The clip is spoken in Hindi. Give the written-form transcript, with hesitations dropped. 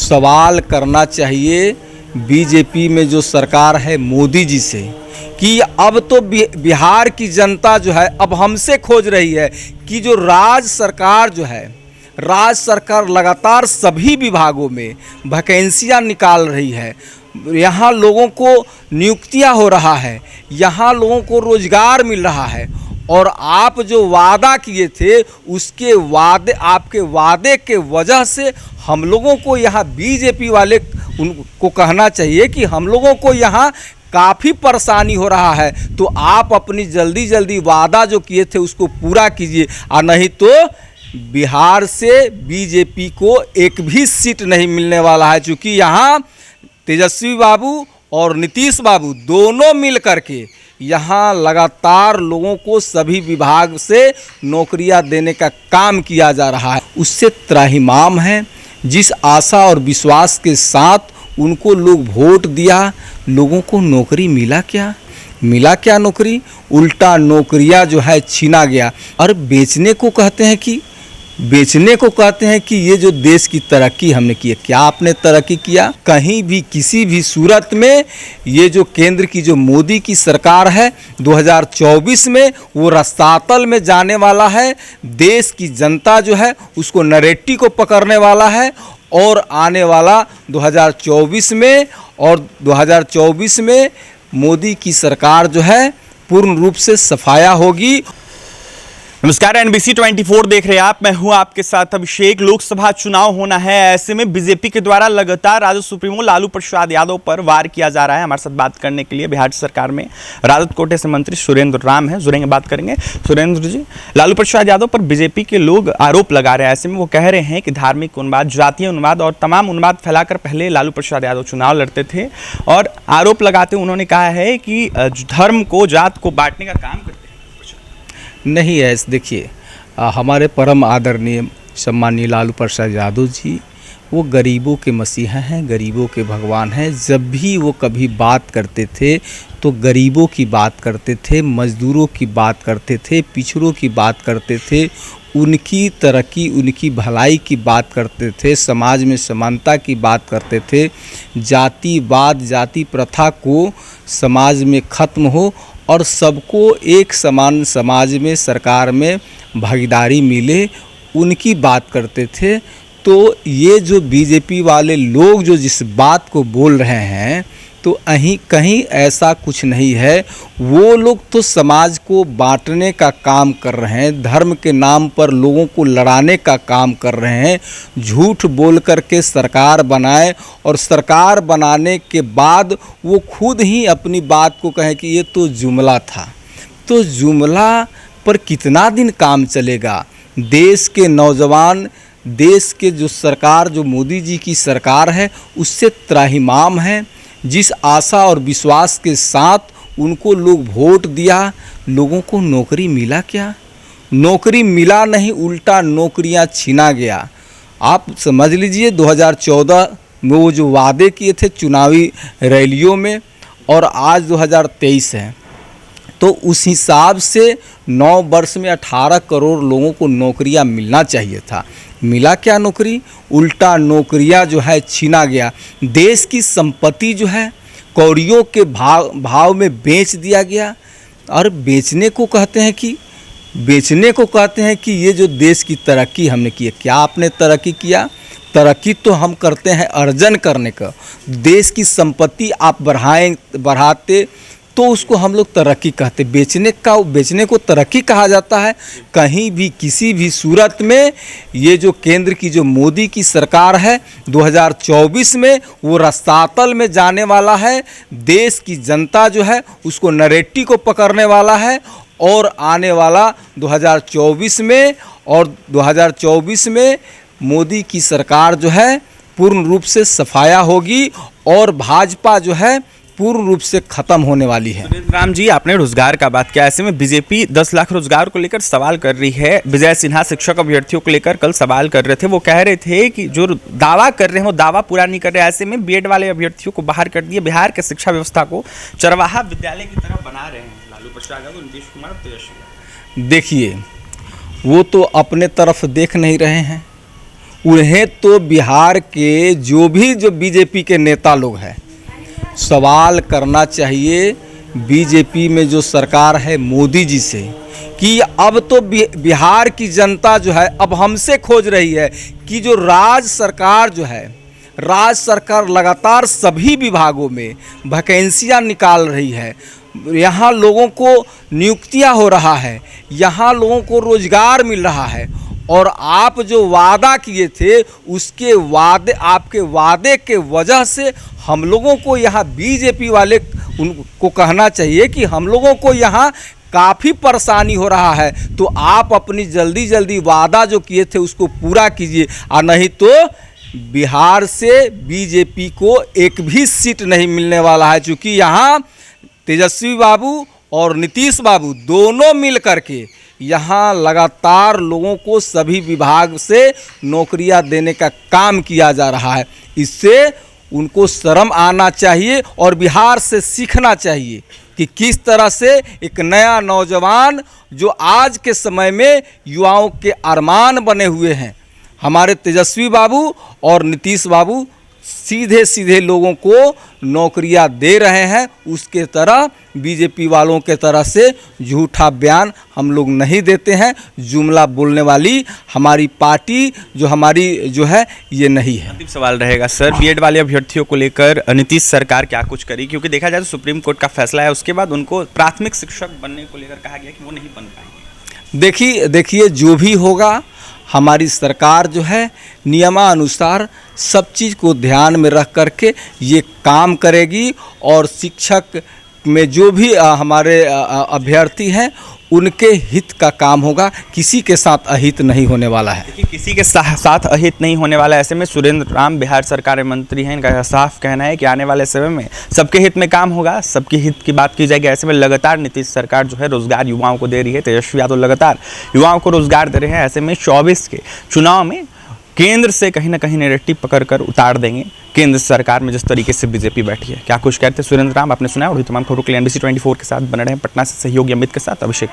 सवाल करना चाहिए बीजेपी में जो सरकार है मोदी जी से कि अब तो बिहार की जनता जो है अब हमसे खोज रही है कि जो राज्य सरकार जो है, राज्य सरकार लगातार सभी विभागों में वैकेंसियां निकाल रही है, यहाँ लोगों को नियुक्तियां हो रहा है, यहाँ लोगों को रोजगार मिल रहा है, और आप जो वादा किए थे उसके वादे, आपके वादे के वजह से हम लोगों को यहाँ बीजेपी वाले उनको कहना चाहिए कि हम लोगों को यहाँ काफ़ी परेशानी हो रहा है, तो आप अपनी जल्दी जल्दी वादा जो किए थे उसको पूरा कीजिए, और नहीं तो बिहार से बीजेपी को एक भी सीट नहीं मिलने वाला है। चूँकि यहाँ तेजस्वी बाबू और नीतीश बाबू दोनों मिल करके यहाँ लगातार लोगों को सभी विभाग से नौकरियां देने का काम किया जा रहा है, उससे त्राहिमाम है। जिस आशा और विश्वास के साथ उनको लोग वोट दिया, लोगों को नौकरी मिला क्या? मिला क्या नौकरी? उल्टा नौकरियां जो है छीना गया। और बेचने को कहते हैं कि ये जो देश की तरक्की हमने की है, क्या आपने तरक्की किया? कहीं भी किसी भी सूरत में ये जो केंद्र की जो मोदी की सरकार है 2024 में वो रसातल में जाने वाला है। देश की जनता जो है उसको नरेटी को पकड़ने वाला है, और आने वाला 2024 में मोदी की सरकार जो है पूर्ण रूप से सफाया होगी। नमस्कार, NBC 24 देख रहे हैं आप, मैं हूं आपके साथ अभिषेक। लोकसभा चुनाव होना है, ऐसे में बीजेपी के द्वारा लगातार राजद सुप्रीमो लालू प्रसाद यादव पर वार किया जा रहा है। हमारे साथ बात करने के लिए बिहार सरकार में राजद कोटे से मंत्री सुरेंद्र राम हैं, जुड़ेंगे, बात करेंगे। सुरेंद्र जी, लालू प्रसाद यादव पर बीजेपी के लोग आरोप लगा रहे हैं, ऐसे में वो कह रहे हैं कि धार्मिक उन्माद, जातीय उन्माद और तमाम उन्माद फैलाकर पहले लालू प्रसाद यादव चुनाव लड़ते थे, और आरोप लगाते उन्होंने कहा है कि धर्म को, जात को बांटने का काम करते हैं। नहीं है, देखिए हमारे परम आदरणीय सम्मानीय लालू प्रसाद यादव जी वो गरीबों के मसीहा हैं, गरीबों के भगवान हैं। जब भी वो कभी बात करते थे तो गरीबों की बात करते थे, मजदूरों की बात करते थे, पिछड़ों की बात करते थे, उनकी तरक्की, उनकी भलाई की बात करते थे, समाज में समानता की बात करते थे, जातिवाद, जाति प्रथा को समाज में ख़त्म हो और सबको एक समान समाज में, सरकार में भागीदारी मिले, उनकी बात करते थे। तो ये जो बीजेपी वाले लोग जो जिस बात को बोल रहे हैं, तो कहीं ऐसा कुछ नहीं है। वो लोग तो समाज को बांटने का काम कर रहे हैं, धर्म के नाम पर लोगों को लड़ाने का काम कर रहे हैं, झूठ बोल करके सरकार बनाए, और सरकार बनाने के बाद वो खुद ही अपनी बात को कहें कि ये तो जुमला था। तो जुमला पर कितना दिन काम चलेगा? देश के नौजवान, देश के जो सरकार, जो मोदी जी की सरकार है, उससे त्राहिमाम है। जिस आशा और विश्वास के साथ उनको लोग वोट दिया, लोगों को नौकरी मिला क्या? नौकरी मिला नहीं, उल्टा नौकरियां छीना गया। आप समझ लीजिए 2014 में वो जो वादे किए थे चुनावी रैलियों में, और आज 2023 है, तो उस हिसाब से 9 वर्ष में 18 करोड़ लोगों को नौकरियां मिलना चाहिए था। मिला क्या नौकरी? उल्टा नौकरियां जो है छीना गया। देश की संपत्ति जो है कौड़ियों के भाव में बेच दिया गया। और बेचने को कहते हैं कि ये जो देश की तरक्की हमने की है, क्या आपने तरक्की किया? तरक्की तो हम करते हैं अर्जन करने का। देश की संपत्ति आप बढ़ाते तो उसको हम लोग तरक्की कहते। बेचने को तरक्की कहा जाता है? कहीं भी किसी भी सूरत में ये जो केंद्र की जो मोदी की सरकार है 2024 में वो रसातल में जाने वाला है। देश की जनता जो है उसको नरेटी को पकड़ने वाला है, और आने वाला 2024 में मोदी की सरकार जो है पूर्ण रूप से सफाया होगी, और भाजपा जो है पूर्ण रूप से खत्म होने वाली है। राम जी, आपने रोजगार का बात किया, ऐसे में बीजेपी 10 लाख रोजगार को लेकर सवाल कर रही है। विजय सिन्हा शिक्षक अभ्यर्थियों को लेकर कल सवाल कर रहे थे, वो कह रहे थे कि जो दावा कर रहे हैं वो दावा पूरा नहीं कर रहे। ऐसे में बीएड वाले अभ्यर्थियों को बाहर कर दिए, बिहार के शिक्षा व्यवस्था को चरवाहा विद्यालय की तरफ बना रहे हैं लालू प्रसाद यादव, नीतीश कुमार, तेजस्वी। देखिए, वो तो अपने तरफ देख नहीं रहे हैं, उन्हें तो बिहार के जो बीजेपी के नेता लोग हैं सवाल करना चाहिए बीजेपी में जो सरकार है मोदी जी से कि अब तो बिहार की जनता जो है अब हमसे खोज रही है कि जो राज्य सरकार लगातार सभी विभागों में वैकेंसियां निकाल रही है, यहाँ लोगों को नियुक्तियां हो रहा है, यहाँ लोगों को रोजगार मिल रहा है, और आप जो वादा किए थे उसके वादे आपके वादे के वजह से हम लोगों को यहाँ बीजेपी वाले उनको कहना चाहिए कि हम लोगों को यहाँ काफ़ी परेशानी हो रहा है, तो आप अपनी जल्दी वादा जो किए थे उसको पूरा कीजिए, और नहीं तो बिहार से बीजेपी को एक भी सीट नहीं मिलने वाला है। क्योंकि यहाँ तेजस्वी बाबू और नीतीश बाबू दोनों मिल करके यहाँ लगातार लोगों को सभी विभाग से नौकरियां देने का काम किया जा रहा है। इससे उनको शर्म आना चाहिए और बिहार से सीखना चाहिए कि किस तरह से एक नया नौजवान जो आज के समय में युवाओं के अरमान बने हुए हैं, हमारे तेजस्वी बाबू और नीतीश बाबू सीधे लोगों को नौकरियां दे रहे हैं, उसके तरह बीजेपी वालों के तरह से झूठा बयान हम लोग नहीं देते हैं। जुमला बोलने वाली हमारी पार्टी जो है ये नहीं है। अंतिम सवाल रहेगा सर, बीएड वाले अभ्यर्थियों को लेकर नीतीश सरकार क्या कुछ करी? क्योंकि देखा जाए तो सुप्रीम कोर्ट का फैसला है, उसके बाद उनको प्राथमिक शिक्षक बनने को लेकर कहा गया कि वो नहीं बन पाएंगे। देखिए जो भी होगा, हमारी सरकार जो है नियमानुसार सब चीज़ को ध्यान में रख करके ये काम करेगी, और शिक्षक में जो भी हमारे अभ्यर्थी हैं उनके हित का काम होगा, किसी के साथ अहित नहीं होने वाला है। देखिए, किसी के साथ अहित नहीं होने वाला है। ऐसे में सुरेंद्र राम बिहार सरकार में मंत्री हैं, इनका साफ कहना है कि आने वाले समय में सबके हित में काम होगा, सबके हित की बात की जाएगी। ऐसे में लगातार नीतीश सरकार जो है रोजगार युवाओं को दे रही है, तेजस्वी यादव लगातार युवाओं को रोजगार दे रहे हैं। ऐसे में 24 के चुनाव में केंद्र से कहीं ना कहीं नैरेटिव पकड़कर उतार देंगे केंद्र सरकार में जिस तरीके से बीजेपी बैठी है। क्या कुछ कहते हैं सुरेंद्र राम, आपने सुना है। और तमाम खबरों के लिए NBC 24 के साथ बने रहे। पटना से सहयोगी अमित के साथ अभिषेक।